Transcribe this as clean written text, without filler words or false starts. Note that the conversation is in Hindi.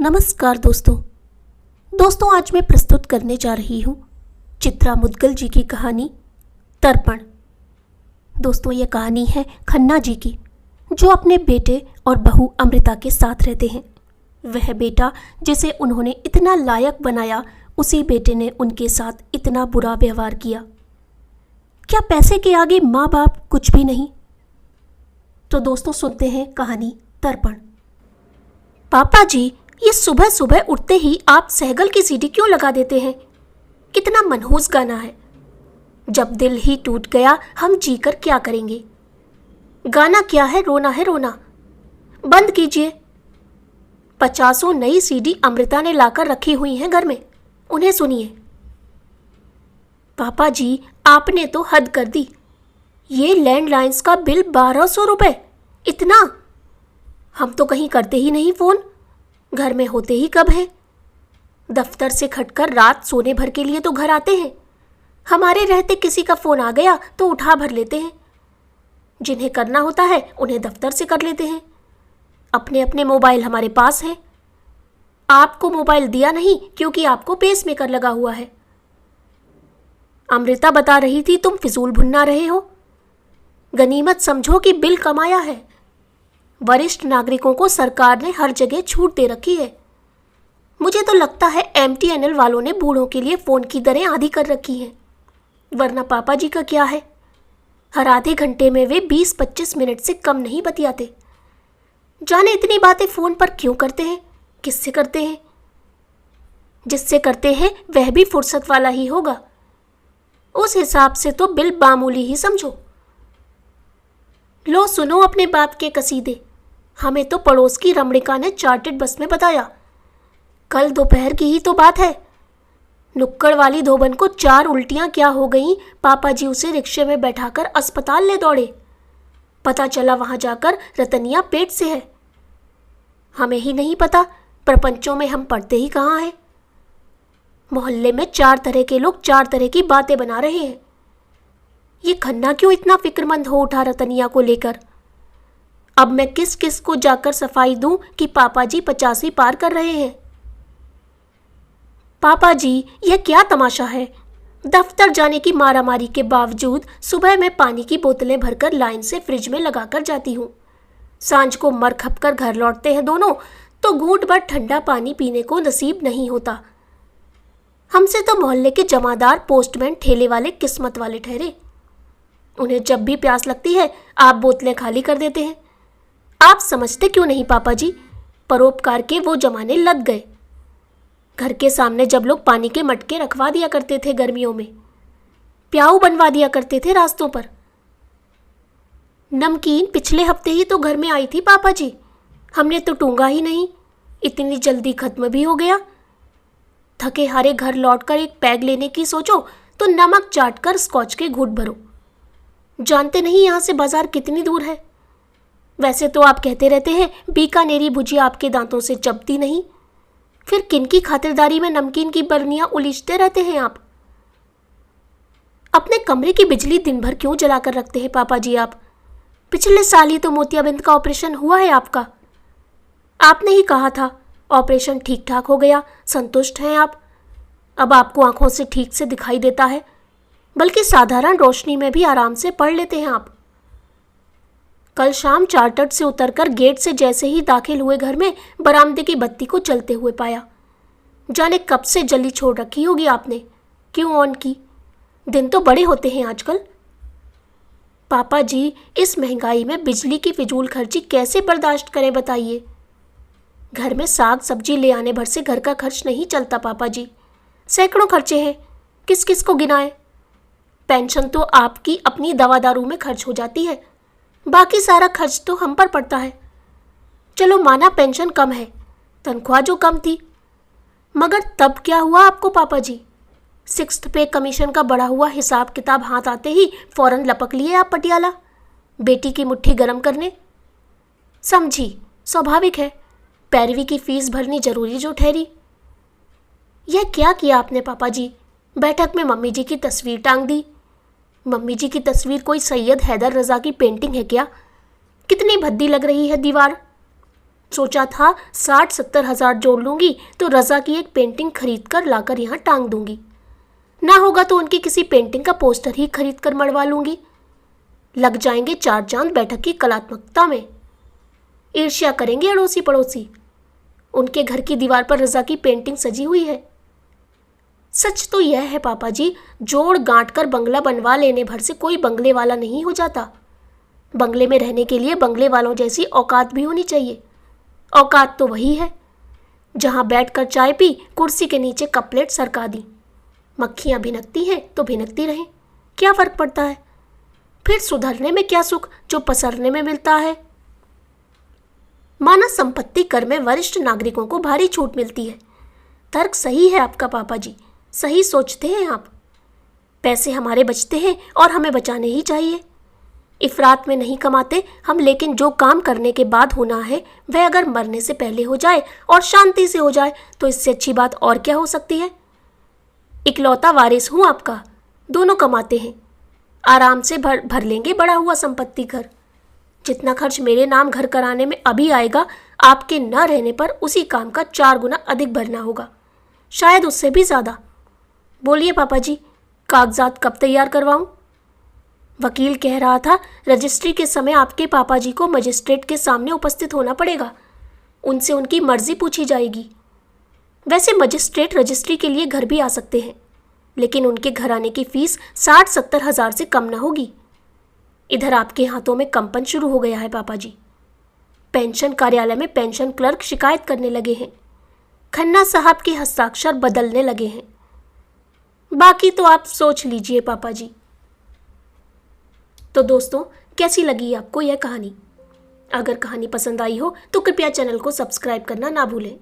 नमस्कार दोस्तों आज मैं प्रस्तुत करने जा रही हूँ चित्रा मुद्गल जी की कहानी तर्पण। दोस्तों ये कहानी है खन्ना जी की, जो अपने बेटे और बहू अमृता के साथ रहते हैं। वह बेटा जिसे उन्होंने इतना लायक बनाया, उसी बेटे ने उनके साथ इतना बुरा व्यवहार किया। क्या पैसे के आगे माँ बाप कुछ भी नहीं? तो दोस्तों सुनते हैं कहानी तर्पण। पापा जी, ये सुबह सुबह उठते ही आप सहगल की सीडी क्यों लगा देते हैं? कितना मनहूस गाना है। जब दिल ही टूट गया हम जीकर क्या करेंगे। गाना क्या है, रोना है रोना। बंद कीजिए। 50 नई सीडी अमृता ने लाकर रखी हुई हैं घर में, उन्हें सुनिए। पापा जी, आपने तो हद कर दी। ये लैंडलाइंस का बिल 1200 रुपए, इतना? हम तो कहीं करते ही नहीं फ़ोन, घर में होते ही कब है। दफ्तर से खटकर रात सोने भर के लिए तो घर आते हैं। हमारे रहते किसी का फ़ोन आ गया तो उठा भर लेते हैं। जिन्हें करना होता है उन्हें दफ्तर से कर लेते हैं। अपने अपने मोबाइल हमारे पास हैं। आपको मोबाइल दिया नहीं क्योंकि आपको पेसमेकर लगा हुआ है। अमृता बता रही थी तुम फिजूल भुनना रहे हो। गनीमत समझो कि बिल कमाया है। वरिष्ठ नागरिकों को सरकार ने हर जगह छूट दे रखी है। मुझे तो लगता है MTNL वालों ने बूढ़ों के लिए फ़ोन की दरें आधी कर रखी हैं। वरना पापा जी का क्या है, हर आधे घंटे में वे 20-25 मिनट से कम नहीं बतियाते। जाने इतनी बातें फ़ोन पर क्यों करते हैं, किससे करते हैं? जिससे करते हैं वह भी फुर्सत वाला ही होगा। उस हिसाब से तो बिल मामूली ही समझो। लो सुनो अपने बाप के कसीदे। हमें तो पड़ोस की रमणिका ने चार्टेड बस में बताया। कल दोपहर की ही तो बात है। नुक्कड़ वाली धोबन को 4 उल्टियां क्या हो गईं, पापा जी उसे रिक्शे में बैठाकर अस्पताल ले दौड़े। पता चला वहां जाकर रतनिया पेट से है। हमें ही नहीं पता, प्रपंचों में हम पढ़ते ही कहाँ हैं। मोहल्ले में 4 तरह के लोग 4 तरह की बातें बना रहे हैं। ये खन्ना क्यों इतना फिक्रमंद हो उठा रतनिया को लेकर? अब मैं किस किस को जाकर सफाई दूं कि पापा जी 85 पार कर रहे हैं। पापा जी, यह क्या तमाशा है? दफ्तर जाने की मारामारी के बावजूद सुबह मैं पानी की बोतलें भरकर लाइन से फ्रिज में लगाकर जाती हूँ। सांझ को मर खप कर घर लौटते हैं दोनों तो घूंट भर ठंडा पानी पीने को नसीब नहीं होता। हमसे तो मोहल्ले के जमादार, पोस्टमैन, ठेले वाले किस्मत वाले ठहरे। उन्हें जब भी प्यास लगती है आप बोतलें खाली कर देते हैं। आप समझते क्यों नहीं पापा जी, परोपकार के वो जमाने लग गए। घर के सामने जब लोग पानी के मटके रखवा दिया करते थे गर्मियों में, प्याऊ बनवा दिया करते थे रास्तों पर। नमकीन पिछले हफ्ते ही तो घर में आई थी पापा जी, हमने तो टूंगा ही नहीं, इतनी जल्दी खत्म भी हो गया। थके हारे घर लौटकर एक पैग लेने की सोचो तो नमक चाटकर स्कॉच के घूंट भरो। जानते नहीं यहाँ से बाजार कितनी दूर है। वैसे तो आप कहते रहते हैं बीकानेरी भुजिया आपके दांतों से चबती नहीं, फिर किनकी खातिरदारी में नमकीन की बरनियां उलीचते रहते हैं आप? अपने कमरे की बिजली दिन भर क्यों जलाकर रखते हैं पापा जी आप? पिछले साल ही तो मोतियाबिंद का ऑपरेशन हुआ है आपका। आपने ही कहा था ऑपरेशन ठीक ठाक हो गया, संतुष्ट हैं आप। अब आपको आंखों से ठीक से दिखाई देता है, बल्कि साधारण रोशनी में भी आराम से पढ़ लेते हैं आप। कल शाम चार्टर्ड से उतरकर गेट से जैसे ही दाखिल हुए घर में बरामदे की बत्ती को जलते हुए पाया। जाने कब से जली छोड़ रखी होगी आपने, क्यों ऑन की? दिन तो बड़े होते हैं आजकल। पापा जी, इस महंगाई में बिजली की फिजूल खर्ची कैसे बर्दाश्त करें बताइए। घर में साग सब्जी ले आने भर से घर का खर्च नहीं चलता पापा जी। सैकड़ों खर्चे हैं, किस किस को गिनाएं। पेंशन तो आपकी अपनी दवा दारू में खर्च हो जाती है, बाकी सारा खर्च तो हम पर पड़ता है। चलो माना पेंशन कम है, तनख्वाह जो कम थी, मगर तब क्या हुआ आपको पापा जी? 6th पे कमीशन का बढ़ा हुआ हिसाब किताब हाथ आते ही फौरन लपक लिए आप पटियाला, बेटी की मुट्ठी गर्म करने। समझी, स्वाभाविक है, पैरवी की फीस भरनी जरूरी जो ठहरी। यह क्या किया आपने पापा जी? बैठक में मम्मी जी की तस्वीर टांग दी। मम्मी जी की तस्वीर कोई सैयद हैदर रजा की पेंटिंग है क्या? कितनी भद्दी लग रही है दीवार। सोचा था 60-70 हज़ार जोड़ लूँगी तो रज़ा की एक पेंटिंग खरीद कर लाकर यहाँ टांग दूँगी। ना होगा तो उनकी किसी पेंटिंग का पोस्टर ही खरीद कर मढ़वा लूँगी। लग जाएंगे 4 चांद बैठक की कलात्मकता में। ईर्ष्या करेंगे अड़ोसी पड़ोसी। उनके घर की दीवार पर रज़ा की पेंटिंग सजी हुई है। सच तो यह है पापा जी, जोड़ गांठ कर बंगला बनवा लेने भर से कोई बंगले वाला नहीं हो जाता। बंगले में रहने के लिए बंगले वालों जैसी औकात भी होनी चाहिए। औकात तो वही है जहां बैठकर चाय पी, कुर्सी के नीचे कप प्लेट सरका दी। मक्खियां भिनकती हैं तो भिनकती रहें, क्या फर्क पड़ता है। फिर सुधरने में क्या सुख जो पसरने में मिलता है। माना संपत्ति कर में वरिष्ठ नागरिकों को भारी छूट मिलती है। तर्क सही है आपका पापा जी, सही सोचते हैं आप। पैसे हमारे बचते हैं और हमें बचाने ही चाहिए। इफरात में नहीं कमाते हम, लेकिन जो काम करने के बाद होना है वह अगर मरने से पहले हो जाए और शांति से हो जाए तो इससे अच्छी बात और क्या हो सकती है। इकलौता वारिस हूँ आपका, दोनों कमाते हैं, आराम से भर लेंगे बड़ा हुआ संपत्ति घर। जितना खर्च मेरे नाम घर कराने में अभी आएगा, आपके न रहने पर उसी काम का 4 गुना अधिक भरना होगा, शायद उससे भी ज़्यादा। बोलिए पापा जी, कागजात कब तैयार करवाऊं? वकील कह रहा था रजिस्ट्री के समय आपके पापा जी को मजिस्ट्रेट के सामने उपस्थित होना पड़ेगा, उनसे उनकी मर्जी पूछी जाएगी। वैसे मजिस्ट्रेट रजिस्ट्री के लिए घर भी आ सकते हैं, लेकिन उनके घर आने की फीस 60-70 हज़ार से कम ना होगी। इधर आपके हाथों में कंपन शुरू हो गया है पापा जी। पेंशन कार्यालय में पेंशन क्लर्क शिकायत करने लगे हैं, खन्ना साहब के हस्ताक्षर बदलने लगे हैं। बाकी तो आप सोच लीजिए पापा जी। तो दोस्तों, कैसी लगी आपको यह कहानी? अगर कहानी पसंद आई हो तो कृपया चैनल को सब्सक्राइब करना ना भूलें।